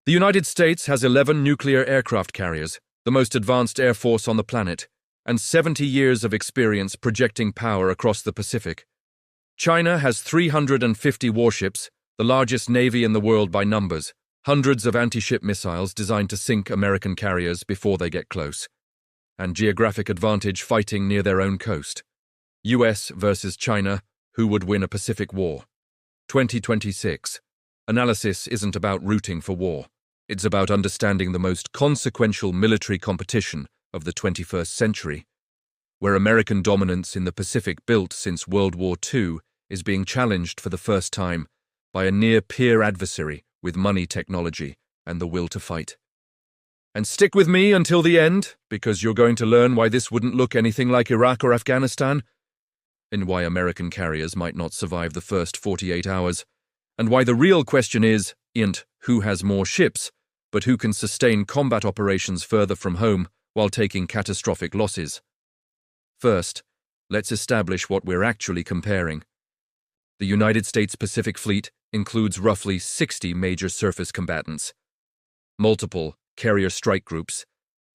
The United States has 11 nuclear aircraft carriers, the most advanced air force on the planet, and 70 years of experience projecting power across the Pacific. China has 350 warships, the largest navy in the world by numbers, hundreds of anti-ship missiles designed to sink American carriers before they get close, and geographic advantage fighting near their own coast. US versus China, who would win a Pacific War? 2026. Analysis isn't about rooting for war. It's about understanding the most consequential military competition of the 21st century, where American dominance in the Pacific built since World War II is being challenged for the first time by a near-peer adversary with money, technology, and the will to fight. And stick with me until the end, because you're going to learn why this wouldn't look anything like Iraq or Afghanistan, and why American carriers might not survive the first 48 hours, and why the real question isn't who has more ships, but who can sustain combat operations further from home while taking catastrophic losses. First, let's establish what we're actually comparing. The United States Pacific Fleet includes roughly 60 major surface combatants, multiple carrier strike groups,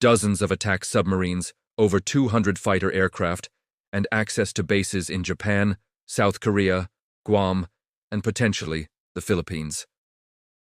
dozens of attack submarines, over 200 fighter aircraft, and access to bases in Japan, South Korea, Guam, and potentially the Philippines.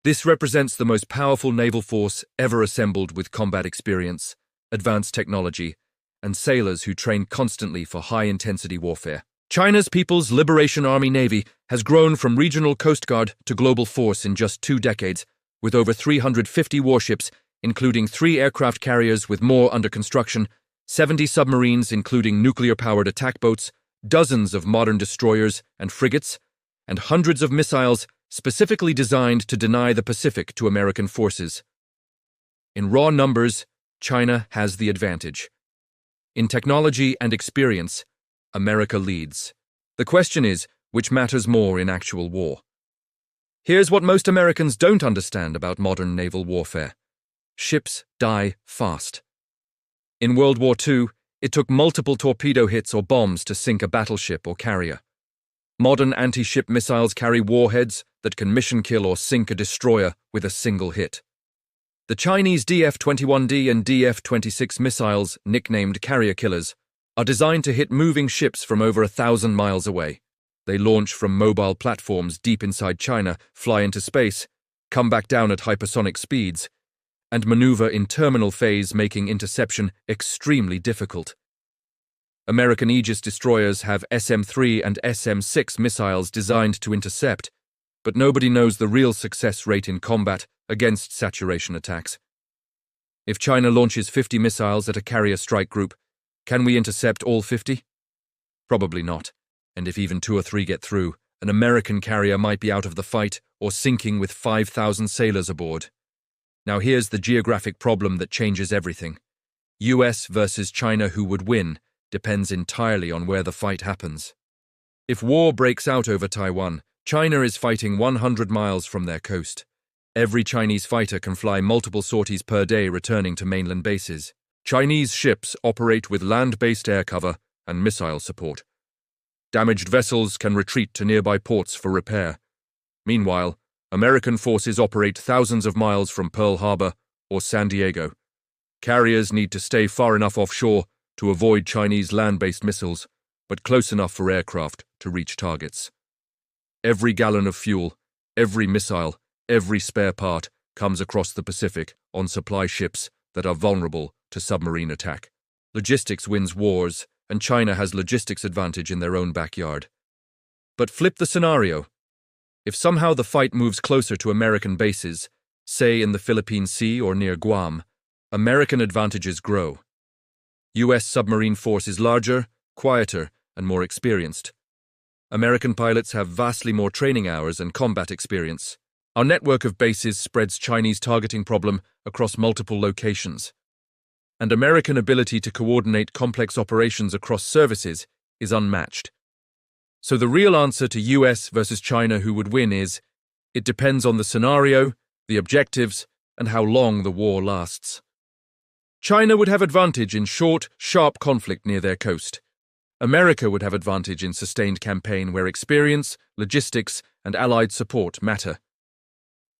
This represents the most powerful naval force ever assembled with combat experience, advanced technology, and sailors who train constantly for high-intensity warfare. China's People's Liberation Army Navy has grown from regional coast guard to global force in just 2 decades, with over 350 warships, including 3 aircraft carriers with more under construction, 70 submarines including nuclear-powered attack boats, dozens of modern destroyers and frigates, and hundreds of missiles specifically designed to deny the Pacific to American forces. In raw numbers, China has the advantage. In technology and experience, America leads. The question is, which matters more in actual war? Here's what most Americans don't understand about modern naval warfare. Ships die fast. In World War II, it took multiple torpedo hits or bombs to sink a battleship or carrier. Modern anti-ship missiles carry warheads that can mission kill or sink a destroyer with a single hit. The Chinese DF-21D and DF-26 missiles, nicknamed carrier killers, are designed to hit moving ships from over 1,000 miles away. They launch from mobile platforms deep inside China, fly into space, come back down at hypersonic speeds, and maneuver in terminal phase, making interception extremely difficult. American Aegis destroyers have SM-3 and SM-6 missiles designed to intercept, but nobody knows the real success rate in combat against saturation attacks. If China launches 50 missiles at a carrier strike group, can we intercept all 50? Probably not, and if even 2 or 3 get through, an American carrier might be out of the fight or sinking with 5,000 sailors aboard. Now here's the geographic problem that changes everything. US versus China, who would win, depends entirely on where the fight happens. If war breaks out over Taiwan, China is fighting 100 miles from their coast. Every Chinese fighter can fly multiple sorties per day returning to mainland bases. Chinese ships operate with land-based air cover and missile support. Damaged vessels can retreat to nearby ports for repair. Meanwhile, American forces operate thousands of miles from Pearl Harbor or San Diego. Carriers need to stay far enough offshore to avoid Chinese land-based missiles, but close enough for aircraft to reach targets. Every gallon of fuel, every missile, every spare part comes across the Pacific on supply ships that are vulnerable to submarine attack. Logistics wins wars, and China has logistics advantage in their own backyard. But flip the scenario. If somehow the fight moves closer to American bases, say in the Philippine Sea or near Guam, American advantages grow. US submarine force is larger, quieter, and more experienced. American pilots have vastly more training hours and combat experience. Our network of bases spreads Chinese targeting problem across multiple locations. And American ability to coordinate complex operations across services is unmatched. So the real answer to US versus China, who would win, is it depends on the scenario, the objectives, and how long the war lasts. China would have advantage in short, sharp conflict near their coast. America would have advantage in sustained campaign where experience, logistics, and allied support matter.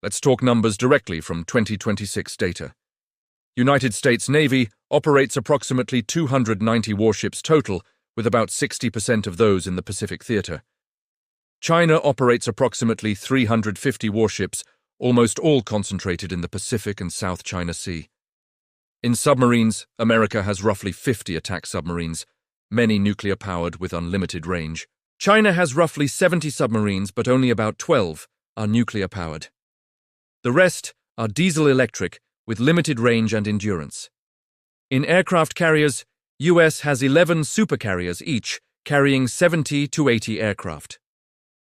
Let's talk numbers directly from 2026 data. United States Navy operates approximately 290 warships total, with about 60% of those in the Pacific Theater. China operates approximately 350 warships, almost all concentrated in the Pacific and South China Sea. In submarines, America has roughly 50 attack submarines, many nuclear-powered with unlimited range. China has roughly 70 submarines, but only about 12 are nuclear-powered. The rest are diesel-electric with limited range and endurance. In aircraft carriers, US has 11 supercarriers each, carrying 70 to 80 aircraft.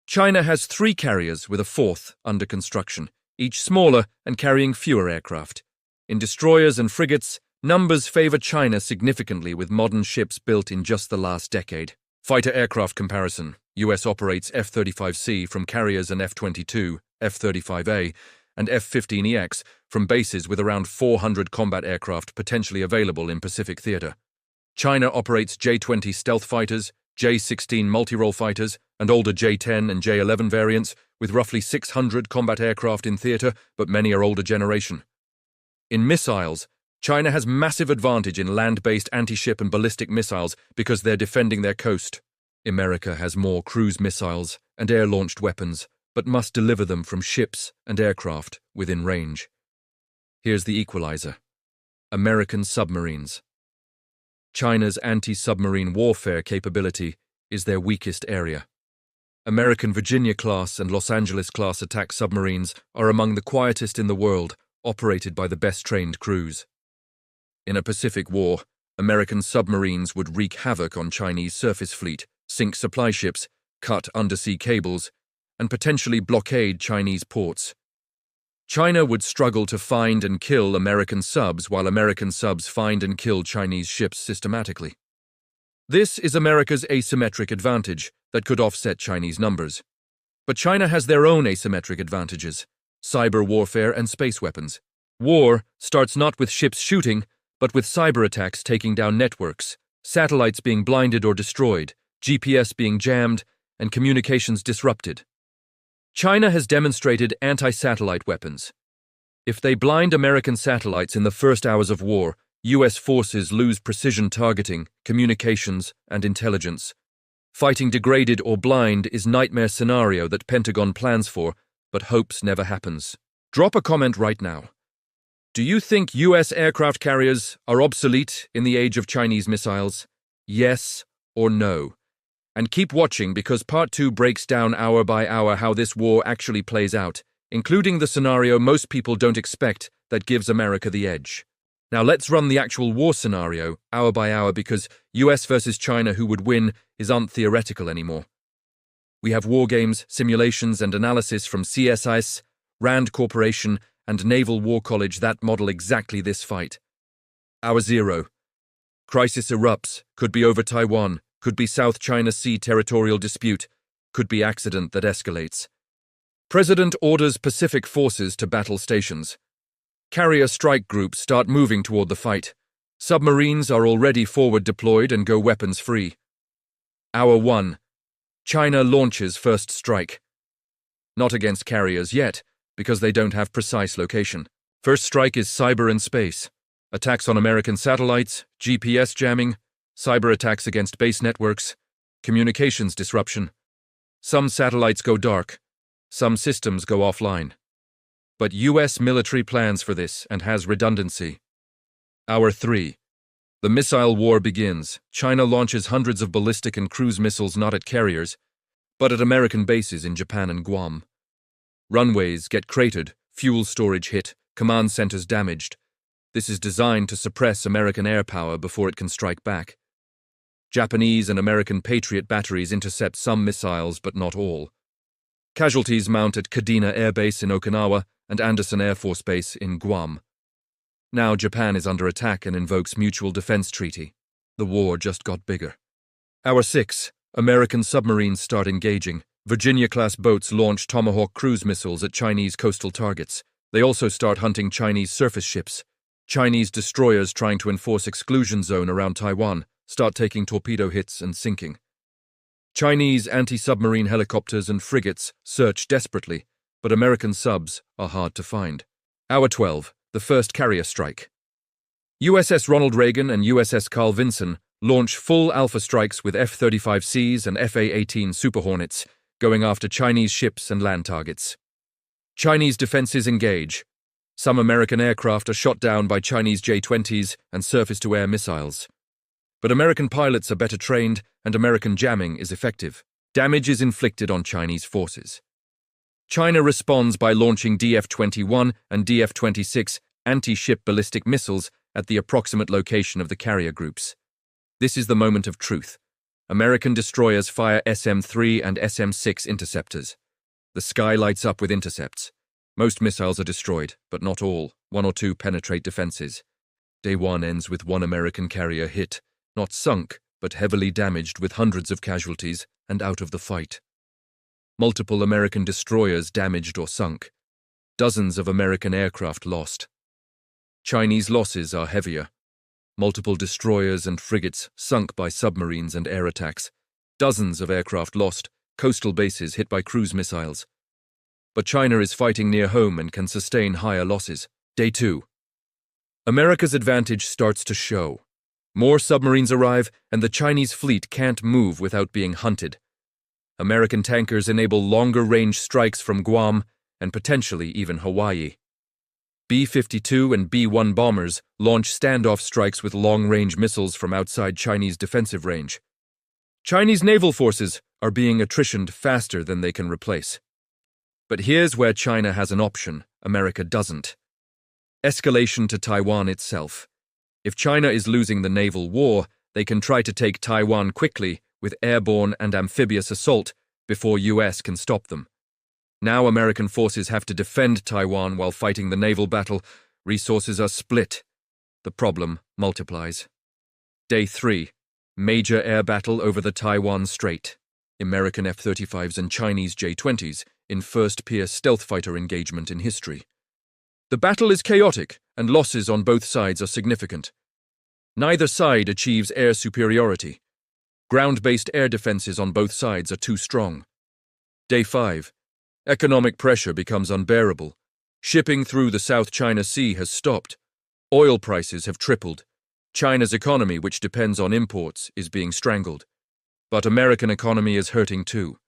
China has 3 carriers with a 4th under construction, each smaller and carrying fewer aircraft. In destroyers and frigates, numbers favor China significantly with modern ships built in just the last decade. Fighter aircraft comparison. US operates F-35C from carriers and F-22, F-35A, and F-15EX from bases with around 400 combat aircraft potentially available in Pacific Theater. China operates J-20 stealth fighters, J-16 multi-role fighters, and older J-10 and J-11 variants, with roughly 600 combat aircraft in theater, but many are older generation. In missiles, China has massive advantage in land-based anti-ship and ballistic missiles because they're defending their coast. America has more cruise missiles and air-launched weapons, but must deliver them from ships and aircraft within range. Here's the equalizer. American submarines. China's anti-submarine warfare capability is their weakest area. American Virginia-class and Los Angeles-class attack submarines are among the quietest in the world, operated by the best-trained crews. In a Pacific war, American submarines would wreak havoc on Chinese surface fleet, sink supply ships, cut undersea cables, and potentially blockade Chinese ports. China would struggle to find and kill American subs while American subs find and kill Chinese ships systematically. This is America's asymmetric advantage that could offset Chinese numbers. But China has their own asymmetric advantages: cyber warfare and space weapons. War starts not with ships shooting, but with cyber attacks taking down networks, satellites being blinded or destroyed, GPS being jammed, and communications disrupted. China has demonstrated anti-satellite weapons. If they blind American satellites in the first hours of war, US forces lose precision targeting, communications, and intelligence. Fighting degraded or blind is nightmare scenario that Pentagon plans for, but hopes never happens. Drop a comment right now. Do you think US aircraft carriers are obsolete in the age of Chinese missiles? Yes or no? And keep watching because Part 2 breaks down hour by hour how this war actually plays out, including the scenario most people don't expect that gives America the edge. Now let's run the actual war scenario, hour by hour, because US versus China who would win aren't theoretical anymore. We have Wargames, simulations and analysis from CSIS, Rand Corporation, and Naval War College that model exactly this fight. Hour 0. Crisis erupts, could be over Taiwan, could be South China Sea territorial dispute, could be accident that escalates. President orders Pacific forces to battle stations. Carrier strike groups start moving toward the fight. Submarines are already forward deployed and go weapons free. Hour 1. China launches first strike. Not against carriers yet, because they don't have precise location. First strike is cyber and space. Attacks on American satellites, GPS jamming, cyber attacks against base networks, communications disruption. Some satellites go dark, some systems go offline. But US military plans for this and has redundancy. Hour 3. The missile war begins. China launches hundreds of ballistic and cruise missiles not at carriers, but at American bases in Japan and Guam. Runways get cratered, fuel storage hit, command centers damaged. This is designed to suppress American air power before it can strike back. Japanese and American Patriot batteries intercept some missiles, but not all. Casualties mount at Kadena Air Base in Okinawa and Andersen Air Force Base in Guam. Now Japan is under attack and invokes Mutual Defense Treaty. The war just got bigger. Hour 6. American submarines start engaging. Virginia-class boats launch Tomahawk cruise missiles at Chinese coastal targets. They also start hunting Chinese surface ships. Chinese destroyers trying to enforce exclusion zone around Taiwan start taking torpedo hits and sinking. Chinese anti-submarine helicopters and frigates search desperately. but American subs are hard to find. Hour 12, the first carrier strike. USS Ronald Reagan and USS Carl Vinson launch full alpha strikes with F-35Cs and FA-18 Super Hornets, going after Chinese ships and land targets. Chinese defenses engage. Some American aircraft are shot down by Chinese J-20s and surface-to-air missiles. But American pilots are better trained and American jamming is effective. Damage is inflicted on Chinese forces. China responds by launching DF-21 and DF-26 anti-ship ballistic missiles at the approximate location of the carrier groups. This is the moment of truth. American destroyers fire SM-3 and SM-6 interceptors. The sky lights up with intercepts. Most missiles are destroyed, but not all. One or two penetrate defenses. Day 1 ends with one American carrier hit, not sunk, but heavily damaged with hundreds of casualties and out of the fight. Multiple American destroyers damaged or sunk. Dozens of American aircraft lost. Chinese losses are heavier. Multiple destroyers and frigates sunk by submarines and air attacks. Dozens of aircraft lost, coastal bases hit by cruise missiles. But China is fighting near home and can sustain higher losses. Day 2. America's advantage starts to show. More submarines arrive, and the Chinese fleet can't move without being hunted. American tankers enable longer-range strikes from Guam and potentially even Hawaii. B-52 and B-1 bombers launch standoff strikes with long-range missiles from outside Chinese defensive range. Chinese naval forces are being attritioned faster than they can replace. But here's where China has an option, America doesn't. Escalation to Taiwan itself. If China is losing the naval war, they can try to take Taiwan quickly with airborne and amphibious assault before US can stop them. Now American forces have to defend Taiwan while fighting the naval battle. Resources are split. The problem multiplies. Day 3. Major air battle over the Taiwan Strait. American F-35s and Chinese J-20s in first peer stealth fighter engagement in history. The battle is chaotic, and losses on both sides are significant. Neither side achieves air superiority. Ground-based air defenses on both sides are too strong. Day 5. Economic pressure becomes unbearable. Shipping through the South China Sea has stopped. Oil prices have tripled. China's economy, which depends on imports, is being strangled. But American economy is hurting too.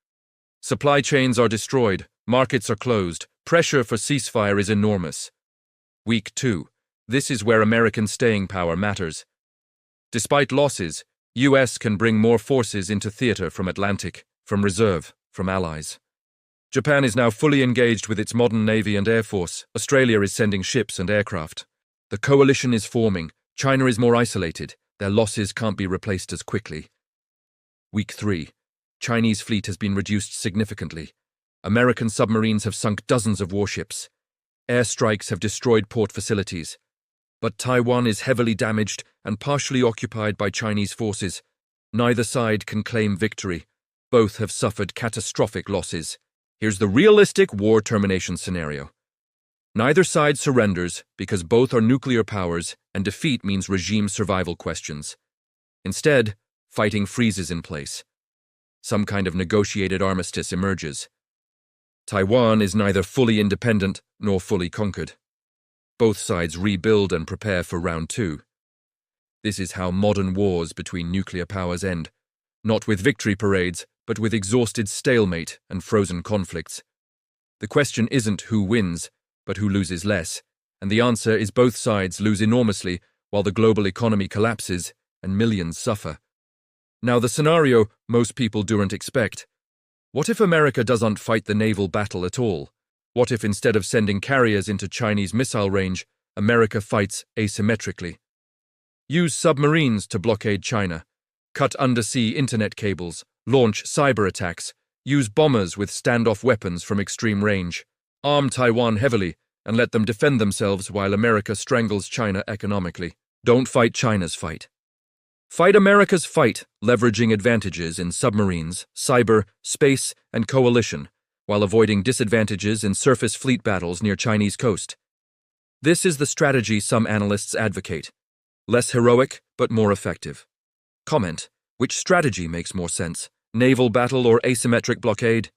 Supply chains are destroyed, markets are closed, pressure for ceasefire is enormous. Week 2. This is where American staying power matters. Despite losses, US can bring more forces into theater from Atlantic, from reserve, from allies. Japan is now fully engaged with its modern navy and air force. Australia is sending ships and aircraft. The coalition is forming. China is more isolated. Their losses can't be replaced as quickly. Week 3. Chinese fleet has been reduced significantly. American submarines have sunk dozens of warships. Airstrikes have destroyed port facilities. But Taiwan is heavily damaged and partially occupied by Chinese forces. Neither side can claim victory. Both have suffered catastrophic losses. Here's the realistic war termination scenario. Neither side surrenders because both are nuclear powers and defeat means regime survival questions. Instead, fighting freezes in place. Some kind of negotiated armistice emerges. Taiwan is neither fully independent nor fully conquered. Both sides rebuild and prepare for round 2. This is how modern wars between nuclear powers end, not with victory parades, but with exhausted stalemate and frozen conflicts. The question isn't who wins, but who loses less, and the answer is both sides lose enormously while the global economy collapses and millions suffer. Now the scenario most people don't expect. What if America doesn't fight the naval battle at all? What if instead of sending carriers into Chinese missile range, America fights asymmetrically? Use submarines to blockade China, cut undersea internet cables, launch cyber attacks, use bombers with standoff weapons from extreme range, arm Taiwan heavily, and let them defend themselves while America strangles China economically. Don't fight China's fight. Fight America's fight, leveraging advantages in submarines, cyber, space, and coalition, while avoiding disadvantages in surface fleet battles near Chinese coast. This is the strategy some analysts advocate. Less heroic, but more effective. Comment: which strategy makes more sense, naval battle or asymmetric blockade?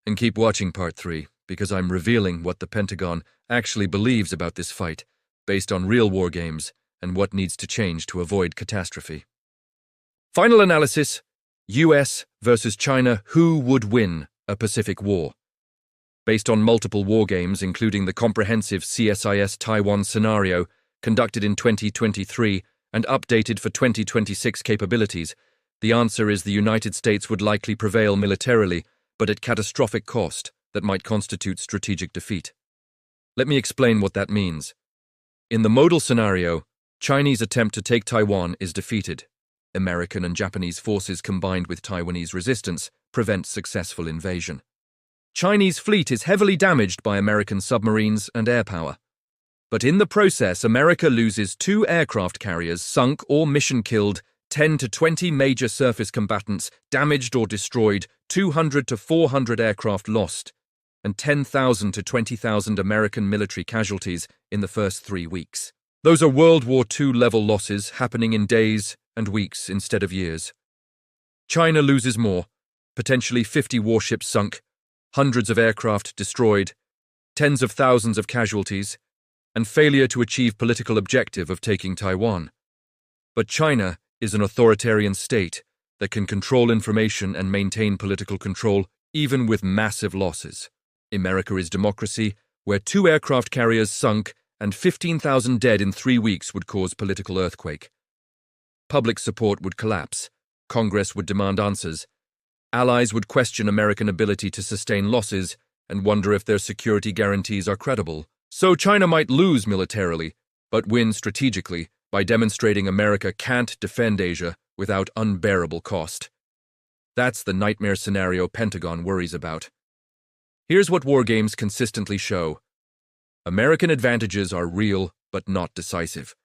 And keep watching part 3, because I'm revealing what the Pentagon actually believes about this fight, based on real war games and what needs to change to avoid catastrophe. Final analysis: US versus China, who would win a Pacific War? Based on multiple war games, including the comprehensive CSIS Taiwan scenario conducted in 2023 and updated for 2026 capabilities, the answer is the United States would likely prevail militarily, but at catastrophic cost that might constitute strategic defeat. Let me explain what that means. In the modal scenario, Chinese attempt to take Taiwan is defeated. American and Japanese forces combined with Taiwanese resistance prevent successful invasion. Chinese fleet is heavily damaged by American submarines and air power. But in the process, America loses 2 aircraft carriers sunk or mission-killed, 10 to 20 major surface combatants damaged or destroyed, 200 to 400 aircraft lost, and 10,000 to 20,000 American military casualties in the first 3 weeks. Those are World War II-level losses happening in days and weeks instead of years. China loses more, potentially 50 warships sunk, hundreds of aircraft destroyed, tens of thousands of casualties, and failure to achieve political objective of taking Taiwan. But China is an authoritarian state that can control information and maintain political control even with massive losses. America is democracy, where 2 aircraft carriers sunk and 15,000 dead in 3 weeks would cause political earthquake. Public support would collapse, Congress would demand answers, allies would question American ability to sustain losses and wonder if their security guarantees are credible. So China might lose militarily, but win strategically by demonstrating America can't defend Asia without unbearable cost. That's the nightmare scenario Pentagon worries about. Here's what war games consistently show. American advantages are real but not decisive.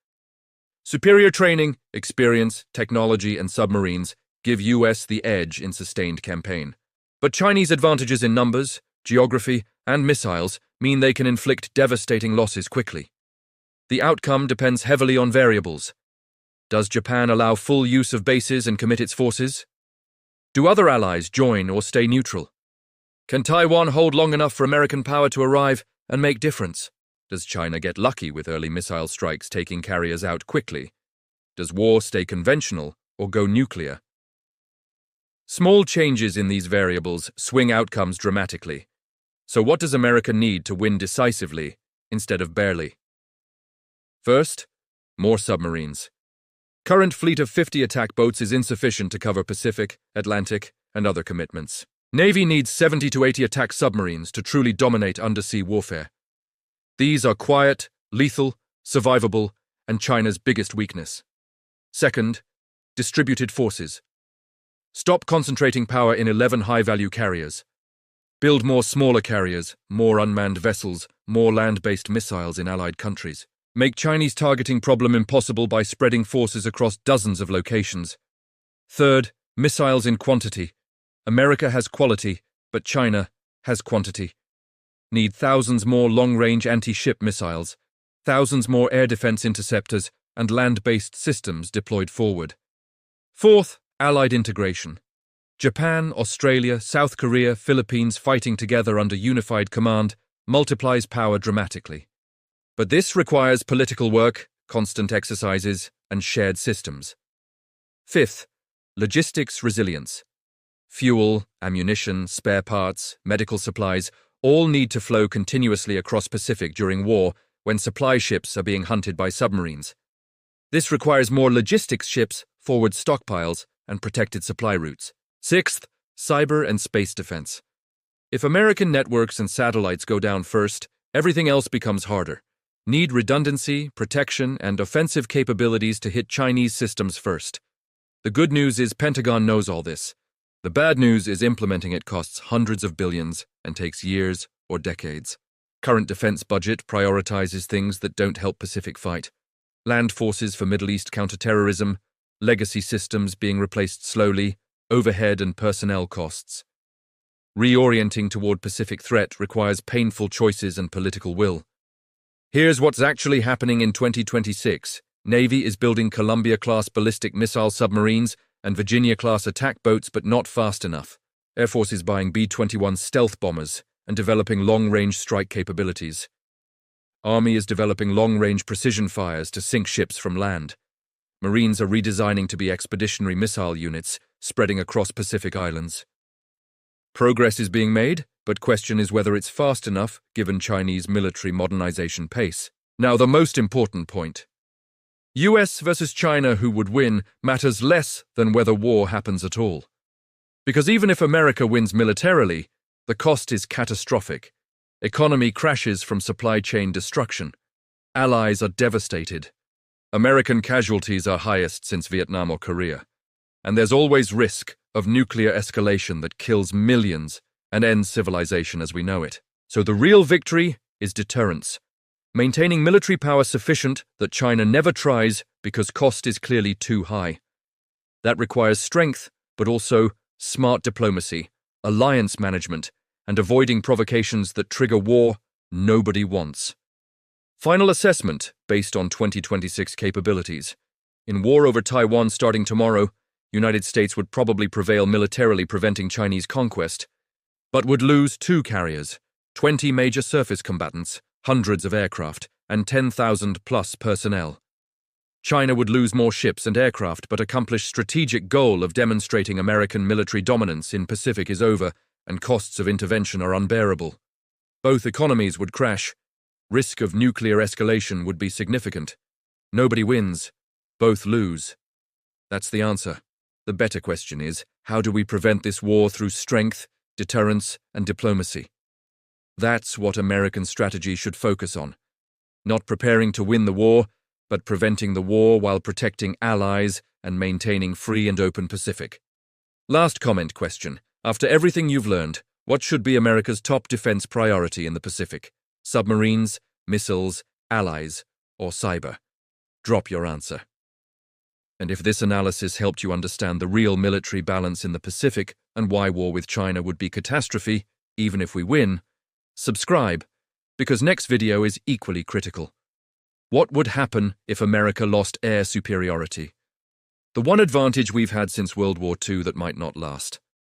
Superior training, experience, technology, and submarines give US the edge in sustained campaign. But Chinese advantages in numbers, geography, and missiles mean they can inflict devastating losses quickly. The outcome depends heavily on variables. Does Japan allow full use of bases and commit its forces? Do other allies join or stay neutral? Can Taiwan hold long enough for American power to arrive and make difference? Does China get lucky with early missile strikes taking carriers out quickly? Does war stay conventional or go nuclear? Small changes in these variables swing outcomes dramatically. So what does America need to win decisively instead of barely? First, more submarines. Current fleet of 50 attack boats is insufficient to cover Pacific, Atlantic, and other commitments. Navy needs 70 to 80 attack submarines to truly dominate undersea warfare. These are quiet, lethal, survivable, and China's biggest weakness. Second, distributed forces. Stop concentrating power in 11 high-value carriers. Build more smaller carriers, more unmanned vessels, more land-based missiles in allied countries. Make Chinese targeting problem impossible by spreading forces across dozens of locations. Third, missiles in quantity. America has quality, but China has quantity. Need thousands more long-range anti-ship missiles, thousands more air defense interceptors, and land-based systems deployed forward. Fourth, allied integration. Japan, Australia, South Korea, Philippines fighting together under unified command multiplies power dramatically. But this requires political work, constant exercises, and shared systems. Fifth, logistics resilience. Fuel, ammunition, spare parts, medical supplies all need to flow continuously across Pacific during war when supply ships are being hunted by submarines. This requires more logistics ships, forward stockpiles, and protected supply routes. Sixth, cyber and space defense. If American networks and satellites go down first, everything else becomes harder. Need redundancy, protection, and offensive capabilities to hit Chinese systems first. The good news is Pentagon knows all this. The bad news is implementing it costs hundreds of billions and takes years or decades. Current defense budget prioritizes things that don't help Pacific fight. Land forces for Middle East counterterrorism, legacy systems being replaced slowly, overhead and personnel costs. Reorienting toward Pacific threat requires painful choices and political will. Here's what's actually happening in 2026. Navy is building Columbia-class ballistic missile submarines and Virginia-class attack boats, but not fast enough. Air Force is buying B-21 stealth bombers and developing long-range strike capabilities. Army is developing long-range precision fires to sink ships from land. Marines are redesigning to be expeditionary missile units, spreading across Pacific islands. Progress is being made, but question is whether it's fast enough given Chinese military modernization pace. Now, the most important point. US versus China, who would win, matters less than whether war happens at all. Because even if America wins militarily, the cost is catastrophic. Economy crashes from supply chain destruction. Allies are devastated. American casualties are highest since Vietnam or Korea. And there's always risk of nuclear escalation that kills millions and ends civilization as we know it. So the real victory is deterrence. Maintaining military power sufficient that China never tries because cost is clearly too high. That requires strength, but also smart diplomacy, alliance management, and avoiding provocations that trigger war nobody wants. Final assessment based on 2026 capabilities. In war over Taiwan starting tomorrow, United States would probably prevail militarily preventing Chinese conquest, but would lose 2 carriers, 20 major surface combatants, hundreds of aircraft, and 10,000+ personnel. China would lose more ships and aircraft, but accomplish strategic goal of demonstrating American military dominance in Pacific is over, and costs of intervention are unbearable. Both economies would crash. Risk of nuclear escalation would be significant. Nobody wins. Both lose. That's the answer. The better question is, how do we prevent this war through strength, deterrence, and diplomacy? That's what American strategy should focus on. Not preparing to win the war, but preventing the war while protecting allies and maintaining free and open Pacific. Last comment question. After everything you've learned, what should be America's top defense priority in the Pacific? Submarines, missiles, allies, or cyber? Drop your answer. And if this analysis helped you understand the real military balance in the Pacific and why war with China would be catastrophe, even if we win, subscribe, because next video is equally critical. What would happen if America lost air superiority? The one advantage we've had since World War II that might not last.